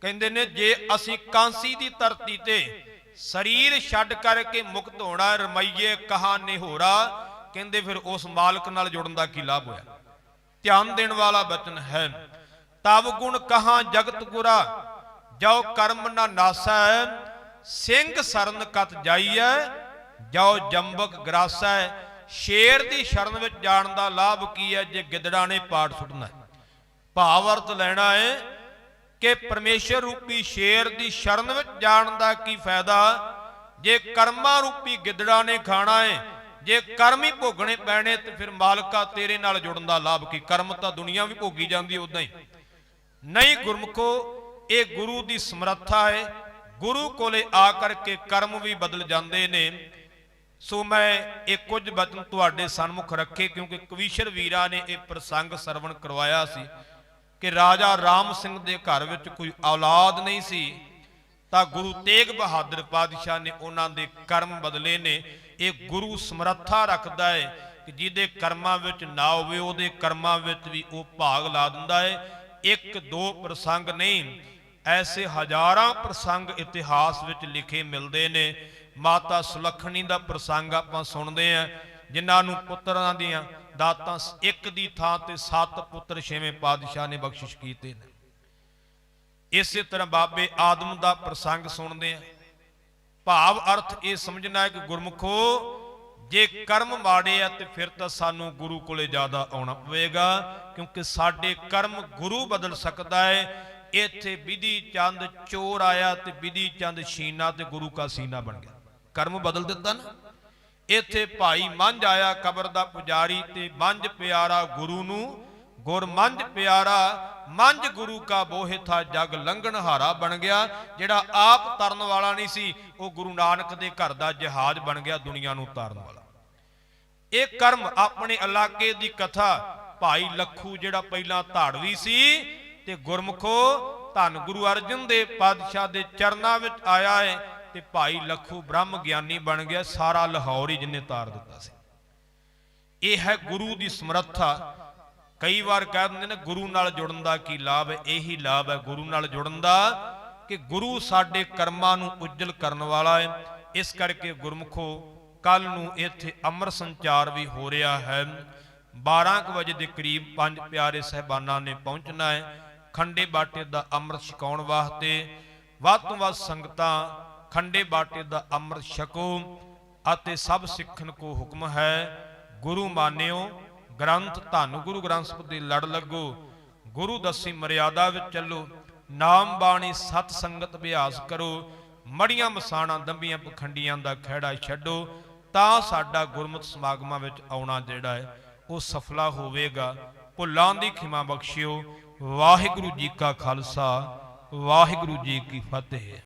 ਕਹਿੰਦੇ ਨੇ ਜੇ ਅਸੀਂ ਕਾਂਸੀ ਦੀ ਧਰਤੀ ਤੇ ਸਰੀਰ ਛੱਡ ਕਰਕੇ ਮੁਕਤ ਹੋਣਾ, ਰਮਈਏ ਕਹਾ ਨਿਹੋਰਾ, ਕਹਿੰਦੇ ਫਿਰ ਉਸ ਮਾਲਕ ਨਾਲ ਜੁੜਨ ਦਾ ਕੀ ਲਾਭ ਹੋਇਆ। ਧਿਆਨ ਦੇਣ ਵਾਲਾ ਬਚਨ ਹੈ, ਤਵ ਗੁਣ ਕਹਾ ਜਗਤ ਗੁਰਾ ਜੋ ਕਰਮ ਨਾ ਨਾਸੈ। ਸਿੰਘ ਸਰਨ ਕਤ ਜਾਈਐ ਜੋ ਜੰਬਕ ਗਰਾਸੈ। ਸ਼ੇਰ ਦੀ ਸ਼ਰਨ ਵਿੱਚ ਜਾਣ ਦਾ ਲਾਭ ਕੀ ਹੈ ਜੇ ਗਿੱਦੜਾਂ ਨੇ ਪਾੜ ਸੁੱਟਣਾ। ਭਾਵ ਅਰਥ ਲੈਣਾ ਹੈ ਕਿ ਪਰਮੇਸ਼ਰ ਰੂਪੀ ਸ਼ੇਰ ਦੀ ਸ਼ਰਨ ਵਿੱਚ ਜਾਣ ਦਾ ਕੀ ਫਾਇਦਾ ਜੇ ਕਰਮਾਂ ਰੂਪੀ ਗਿੱਦੜਾਂ ਨੇ ਖਾਣਾ ਹੈ। ਜੇ ਕਰਮ ਹੀ ਭੋਗਣੇ ਪੈਣੇ ਤੇ ਫਿਰ ਮਾਲਕਾ ਤੇਰੇ ਨਾਲ ਜੁੜਨ ਦਾ ਲਾਭ ਕੀ। ਕਰਮ ਤਾਂ ਦੁਨੀਆ ਵੀ ਭੋਗੀ ਜਾਂਦੀ ਉਦਾਂ ਹੀ ਨਹੀਂ। ਗੁਰਮੁਖੋ, ਇਹ ਗੁਰੂ ਦੀ ਸਮਰੱਥਾ ਹੈ, ਗੁਰੂ ਕੋਲੇ ਆ ਕਰਕੇ ਕਰਮ ਵੀ ਬਦਲ ਜਾਂਦੇ ਨੇ। ਸੋ ਮੈਂ ਇਹ ਕੁਝ ਬਚਨ ਤੁਹਾਡੇ ਸਨਮੁਖ ਰੱਖੇ ਕਿਉਂਕਿ ਕਵੀਸ਼ਰ ਵੀਰਾਂ ਨੇ ਇਹ ਪ੍ਰਸੰਗ ਸਰਵਣ ਕਰਵਾਇਆ ਸੀ ਕਿ ਰਾਜਾ ਰਾਮ ਸਿੰਘ ਦੇ ਘਰ ਵਿੱਚ ਕੋਈ ਔਲਾਦ ਨਹੀਂ ਸੀ ਤਾਂ ਗੁਰੂ ਤੇਗ ਬਹਾਦਰ ਪਾਤਸ਼ਾਹ ਨੇ ਉਹਨਾਂ ਦੇ ਕਰਮ ਬਦਲੇ ਨੇ। ਇਹ ਗੁਰੂ ਸਮਰੱਥਾ ਰੱਖਦਾ ਹੈ ਕਿ ਜਿਹਦੇ ਕਰਮਾਂ ਵਿੱਚ ਨਾ ਹੋਵੇ ਉਹਦੇ ਕਰਮਾਂ ਵਿੱਚ ਵੀ ਉਹ ਭਾਗ ਲਾ ਦਿੰਦਾ ਹੈ। ਇੱਕ ਦੋ ਪ੍ਰਸੰਗ ਨਹੀਂ, ਐਸੇ ਹਜ਼ਾਰਾਂ ਪ੍ਰਸੰਗ ਇਤਿਹਾਸ ਵਿੱਚ ਲਿਖੇ ਮਿਲਦੇ ਨੇ। ਮਾਤਾ ਸੁਲੱਖਣੀ ਦਾ ਪ੍ਰਸੰਗ ਆਪਾਂ ਸੁਣਦੇ ਆ, ਜਿਨ੍ਹਾਂ ਨੂੰ ਪੁੱਤਰਾਂ ਦੀਆਂ ਦਾਤਾਂ ਇੱਕ ਦੀ ਥਾਂ ਤੇ 7 ਪੁੱਤਰ 6ਵੇਂ ਪਾਤਸ਼ਾਹ ਨੇ ਬਖਸ਼ਿਸ਼ ਕੀਤੇ ਨੇ। ਇਸੇ ਤਰ੍ਹਾਂ ਬਾਬੇ ਆਦਮ ਦਾ ਪ੍ਰਸੰਗ ਸੁਣਦੇ ਆ। ਭਾਵ ਅਰਥ ਇਹ ਸਮਝਣਾ ਹੈ ਕਿ ਗੁਰਮੁਖੋ ਜੇ ਕਰਮ ਮਾੜੇ ਆ ਤੇ ਫਿਰ ਤਾਂ ਸਾਨੂੰ ਗੁਰੂ ਕੋਲੇ ਜ਼ਿਆਦਾ ਆਉਣਾ ਪਵੇਗਾ, ਕਿਉਂਕਿ ਸਾਡੇ ਕਰਮ ਗੁਰੂ ਬਦਲ ਸਕਦਾ ਹੈ। ਇੱਥੇ ਵਿਧੀ ਚੰਦ ਚੋਰ ਆਇਆ ਤੇ ਵਿਧੀ ਚੰਦ ਸ਼ੀਨਾ ਤੇ ਗੁਰੂ ਕਾ ਸੀਨਾ ਬਣ ਗਿਆ, ਕਰਮ ਬਦਲ ਦਿੱਤਾ ਨਾ। ਇੱਥੇ ਭਾਈ ਮੰਝ ਆਇਆ ਕਬਰ ਦਾ ਪੁਜਾਰੀ ਤੇ ਮੰਝ ਪਿਆਰਾ ਗੁਰੂ ਨੂੰ, ਗੁਰ ਮੰਝ ਪਿਆਰਾ ਮੰਝ ਗੁਰੂ ਕਾ ਬੋਹਿ ਥਾ ਜਗ ਲੰਘਣ ਹਾਰਾ ਬਣ ਗਿਆ। ਜਿਹੜਾ ਆਪ ਤਰਨ ਵਾਲਾ ਨਹੀਂ ਸੀ ਉਹ ਗੁਰੂ ਨਾਨਕ ਦੇ ਘਰ ਦਾ ਜਹਾਜ਼ ਬਣ ਗਿਆ, ਦੁਨੀਆ ਨੂੰ ਤਾਰਨ ਵਾਲਾ। ਇਹ ਕਰਮ ਆਪਣੇ ਇਲਾਕੇ ਦੀ ਕਥਾ, ਭਾਈ ਲੱਖੂ ਜਿਹੜਾ ਪਹਿਲਾਂ ਧਾੜਵੀ ਸੀ ਤੇ ਗੁਰਮੁਖੋ ਧੰਨ ਗੁਰੂ ਅਰਜਨ ਦੇਵ ਪਾਤਸ਼ਾਹ ਦੇ ਚਰਨਾਂ ਵਿੱਚ ਆਇਆ ਹੈ ਤੇ ਭਾਈ ਲੱਖੂ ਬ੍ਰਹਮ ਗਿਆਨੀ ਬਣ ਗਿਆ, ਸਾਰਾ ਲਾਹੌਰ ਹੀ ਜਿਹਨੇ ਤਾਰ ਦਿੱਤਾ ਸੀ। ਇਹ ਹੈ ਗੁਰੂ ਦੀ ਸਮਰੱਥਾ। ਕਈ ਵਾਰ ਕਹਿ ਦਿੰਦੇ ਨੇ ਗੁਰੂ ਨਾਲ ਜੁੜਨ ਦਾ ਕੀ ਲਾਭ ਹੈ, ਇਹੀ ਲਾਭ ਹੈ ਗੁਰੂ ਨਾਲ ਜੁੜਨ ਦਾ ਕਿ ਗੁਰੂ ਸਾਡੇ ਕਰਮਾਂ ਨੂੰ ਉਜਲ ਕਰਨ ਵਾਲਾ ਹੈ। ਇਸ ਕਰਕੇ ਗੁਰਮੁਖੋ ਕੱਲ ਨੂੰ ਇੱਥੇ ਅੰਮ੍ਰਿਤ ਸੰਚਾਰ ਵੀ ਹੋ ਰਿਹਾ ਹੈ। 12 ਵਜੇ ਦੇ ਕਰੀਬ 5 ਪਿਆਰੇ ਸਹਿਬਾਨਾਂ ਨੇ ਪਹੁੰਚਣਾ ਹੈ ਖੰਡੇ ਬਾਟੇ ਦਾ ਅੰਮ੍ਰਿਤ ਛਕਾਉਣ ਵਾਸਤੇ। ਵੱਧ ਤੋਂ ਵੱਧ ਸੰਗਤਾਂ ਖੰਡੇ ਬਾਟੇ ਦਾ ਅੰਮ੍ਰਿਤ ਛਕੋ ਅਤੇ ਸਭ ਸਿੱਖਣ ਕੋ ਹੁਕਮ ਹੈ ਗੁਰੂ ਮਾਨਿਓ ਗ੍ਰੰਥ ਧੰਨ ਗੁਰੂ ਗ੍ਰੰਥ ਸਾਹਿਬ ਦੇ ਲੜ ਲੱਗੋ, ਗੁਰੂ ਦੱਸੀ ਮਰਿਆਦਾ ਵਿੱਚ ਚੱਲੋ, ਨਾਮ ਬਾਣੀ ਸਤ ਸੰਗਤ ਅਭਿਆਸ ਕਰੋ, ਮੜੀਆਂ ਮਸਾਣਾ ਦੰਬੀਆਂ ਪਖੰਡੀਆਂ ਦਾ ਖਹਿੜਾ ਛੱਡੋ, ਤਾਂ ਸਾਡਾ ਗੁਰਮਤਿ ਸਮਾਗਮਾਂ ਵਿੱਚ ਆਉਣਾ ਜਿਹੜਾ ਹੈ ਉਹ ਸਫਲਾ ਹੋਵੇਗਾ। ਭੁੱਲਾਂ ਦੀ ਖਿਮਾ ਬਖਸ਼ਿਓ। ਵਾਹਿਗੁਰੂ ਜੀ ਕਾ ਖਾਲਸਾ, ਵਾਹਿਗੁਰੂ ਜੀ ਕੀ ਫਤਿਹ।